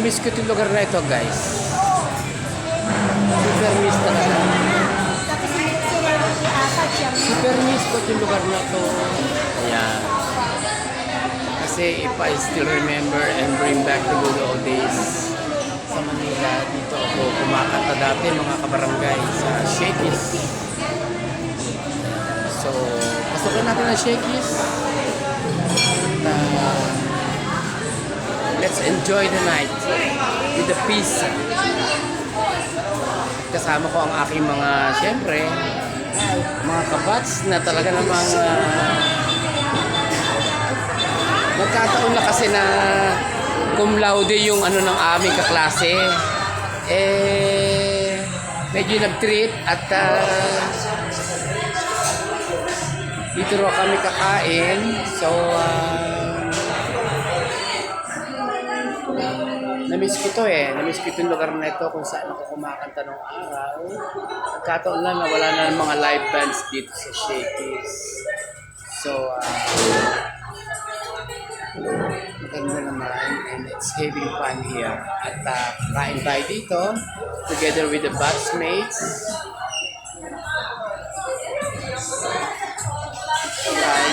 Na-miss ko itong lugar na ito, guys. Super miss talaga. Super miss ko itong lugar na ito. Ayan. Kasi if I still remember and bring back the good old days sa Manila, dito ako kumakanta dati mga kabarangay sa Shakey's. So, pasukin natin ang Shakey's. Let's enjoy the night with the peace. Kasama ko ang aking mga, siyempre, mga kabats na talaga namang nagkataon na kasi na cum laude yung ano ng aming kaklase. Medyo nag-treat at dito raw kami kakain. So, na-miss ko to na-miss ko itong lugar na ito kung saan ako kumakanta nung araw. Nagkataon lang na wala na mga live bands dito sa Shakey's. So, maganda naman and it's having fun here. At kain tayo dito together with the batchmates.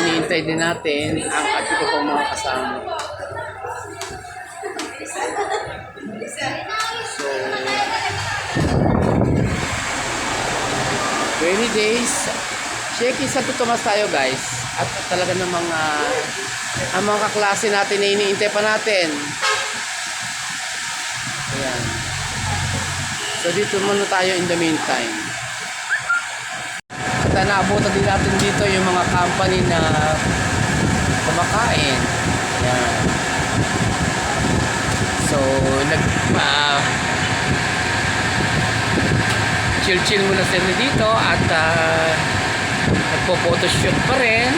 Iniintay din natin ang at ito pong mga kasama. So, rainy days. Shakey's sa Tomas tayo, guys. At talaga namang ang mga kaklase natin na iniintay pa natin. Ayan. So, dito muna tayo in the meantime. At naabutan din natin dito yung mga company na kumakain. Ayan. So, chill-chill muna sila dito at nagpo-photoshoot pa rin.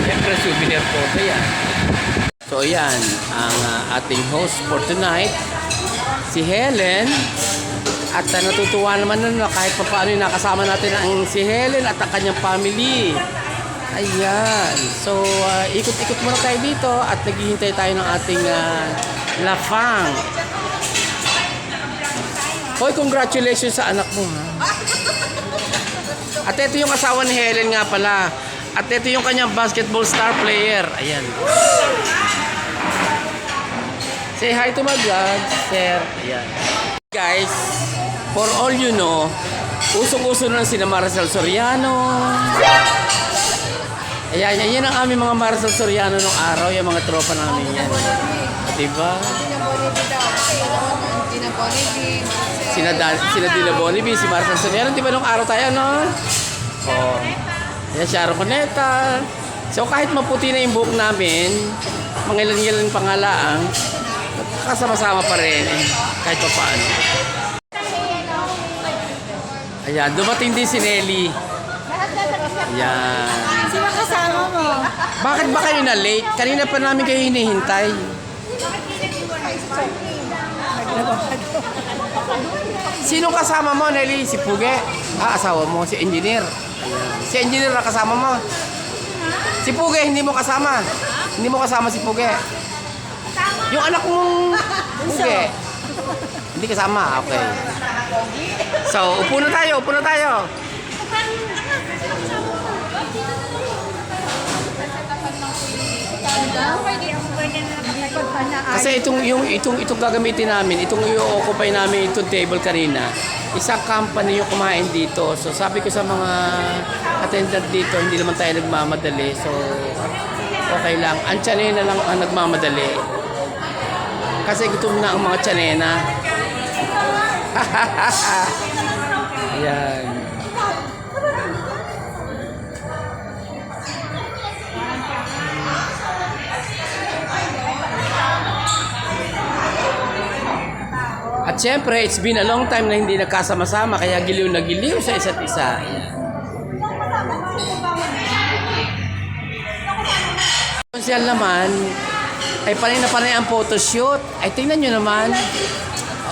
Siyempre, souvenir photo yan. So, yan ang ating host for tonight, si Helen. At natutuwa naman nun na kahit pa paano nakasama natin ang si Helen at ang kanyang family. Ayan. So, ikot-ikot muna tayo dito at naghihintay tayo ng ating lafang. Hoy, congratulations sa anak mo, ha? At ito yung asawa ni Helen nga pala. At ito yung kanyang basketball star player. Ayan. Say hi to my vlog, sir. Ayan. Guys, for all you know, usong-uso na sina Maricel Soriano. Ayan, yan ang aming mga Maricel Soriano nung araw, yung mga tropa namin yan. Diba? Sina Dina Bonibi, si Maricel Soriano, diba nung araw tayo, no? Oh. Yan, Sharon Cuneta. So, kahit maputi na yung buhok namin, mga ilan-ilan pangalaang, kasama-sama pa rin, kahit pa paano. Ayan, dumating din si Nelly. Ayan. Sino kasama mo? Bakit ba kayo na late? Kanina pa namin kayo hinihintay. Sino kasama mo, Nelly? Si Puge? Asawa mo. Si Engineer. Ayan. Si Engineer na kasama mo. Si Puge, hindi mo kasama. Hindi mo kasama si Puge. Yung anak mong Puge. Hindi kasama. Okay. So, upo na tayo. Upo na tayo. Kasi itong gagamitin namin, itong i-occupy namin itong table kanina, isang company yung kumain dito. So sabi ko sa mga attendant dito, hindi naman tayo nagmamadali. So okay lang. Ang tsanena lang ang nagmamadali. Kasi gutom na ang mga tsanena. Ayan. At syempre, it's been a long time na hindi nagkasama-sama, kaya giliw na giliw sa isa't isa. Social naman, ay panay na panay ang photoshoot. Ay tingnan nyo naman.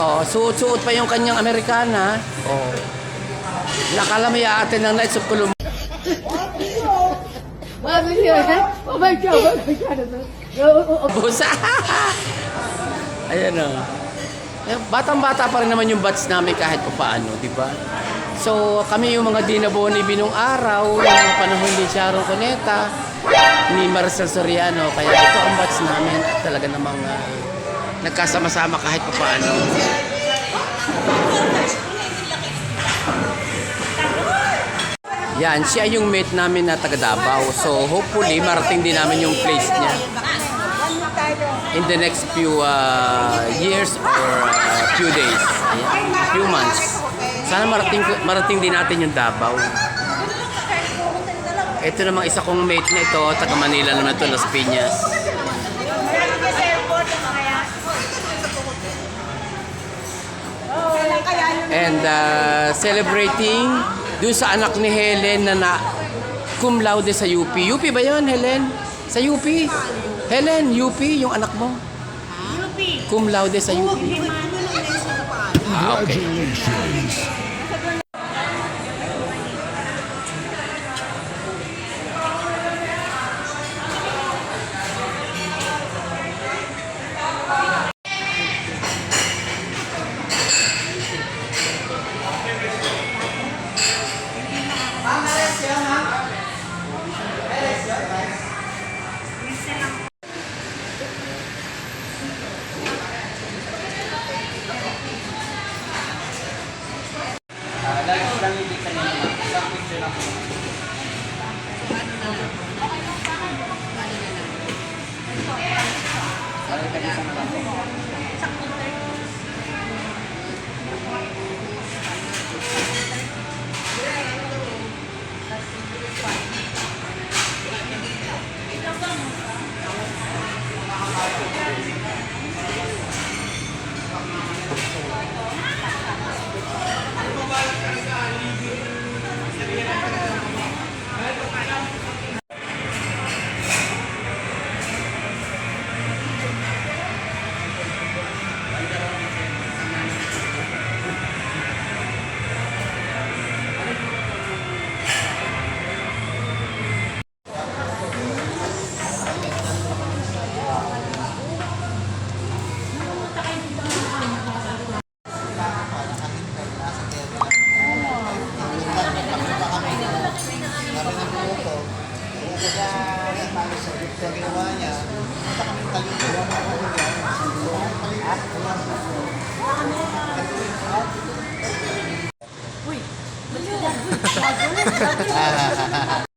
Oh, suot-suot pa yung kanyang Amerikana. Oh. Nakala mo i-attend ng Nights of Columbus. Oh my God! Busa! Ayan o. Batang-bata pa rin naman yung batch namin kahit pa paano, di ba? So, kami yung mga di naboni binong araw, yung mga panahon ni Sharon Cuneta, ni Maricel Soriano. Kaya ito ang batch namin at talaga namang nagkasama-sama kahit pa paano. Yan, siya yung mate namin na taga Davao. So, hopefully, marating din namin yung place niya in the next few years or few days. Ayan, few months. Sana marating din natin yung Davao. Ito namang isa kong mate na ito, taga Manila naman ito, Las Piñas. And celebrating doon sa anak ni Helen na cum laude sa UP. UP ba yun, Helen? Sa UP? Helen, UP yung anak mo? UP. Cum laude sa UP. Okay.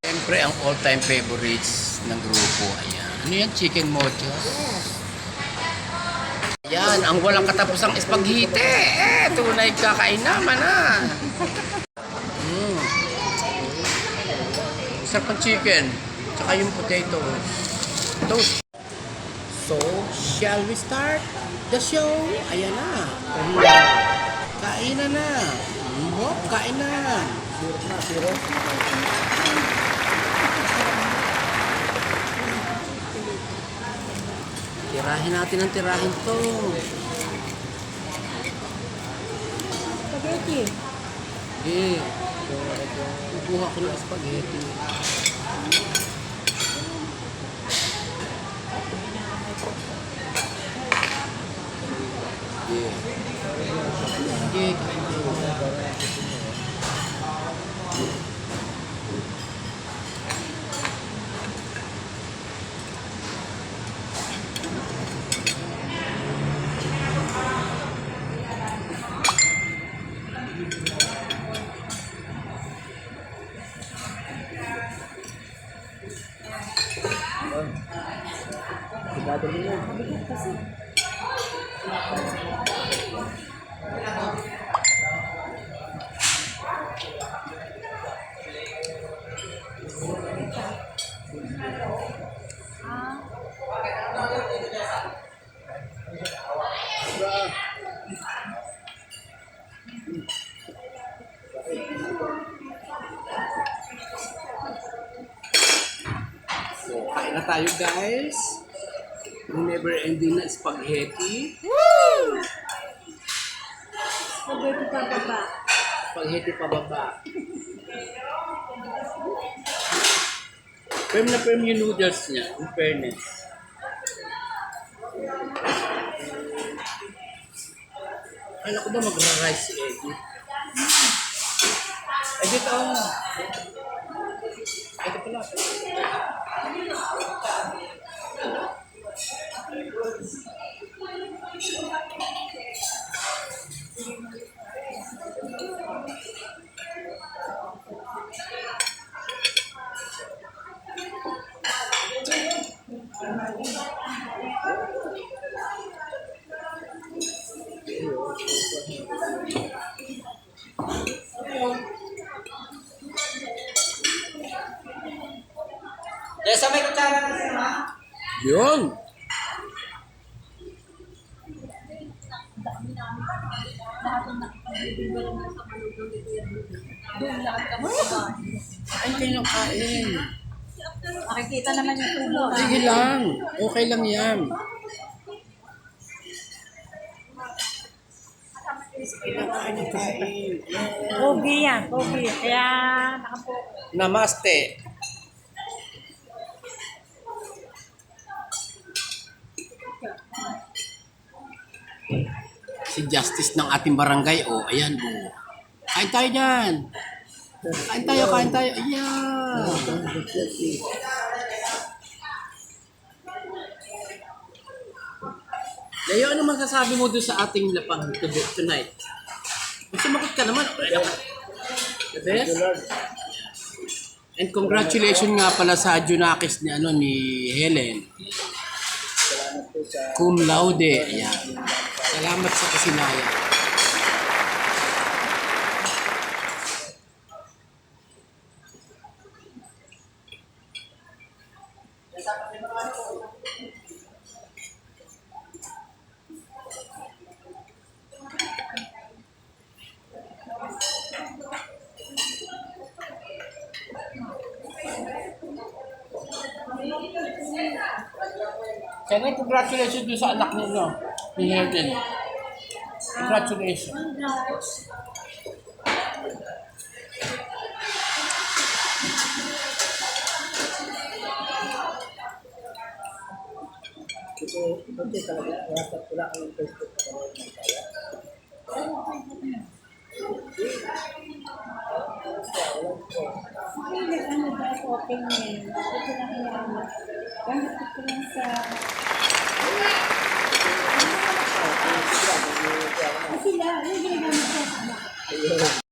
Siyempre, ang all-time favorites ng grupo. Ayan. Ano yan? Chicken mochos? Ayan, ang walang katapusang espaghite. Tunay kakainaman Sarap ng chicken. Tsaka yung potato. Toast. So, shall we start the show? Ayan na. Kain na. Hop, kain na. Sirop. Tirahin natin ang tirahin to. Spaghetti. Eh, kukuha ko ng spaghetti. Kain tayo. So, kain na tayo guys. Yung never ending na spaghetti. Woo! Spaghetti pa baba. Spaghetti pababa. Firm na firm yung noodles niya, in fairness. Kala ko ba magra-rice si Eddie? Eh, dito ako. Ito pala. Sa may kutsara na sir, ha? Yun! Kain kayo ng kain. Makikita naman yung tubo. Sige lang. Okay lang yan. Kain ng kain. Pogi yan, pogi. Kaya nakapo. Namaste. Si Justice ng ating barangay, oh, ayan, oh. Kain tayo dyan. Kain tayo, kain tayo. Ayan. Leo, ano masasabi mo doon sa ating lapang tonight? Sumakot ka naman. The best? And congratulations nga pala sa Junakis ni Helen. Cum laude. Ayan. Salamat sa kasinaya. Kaya congratulations doon sa anak ninyo. Ni Helen. Congratulations. Ito talaga, WhatsApp ko lang ang Facebook ko. Ano ba ito open niya? Ito lang inaamot. Gamit ko lang sa... Sila, yung ginagamit ko sa anak.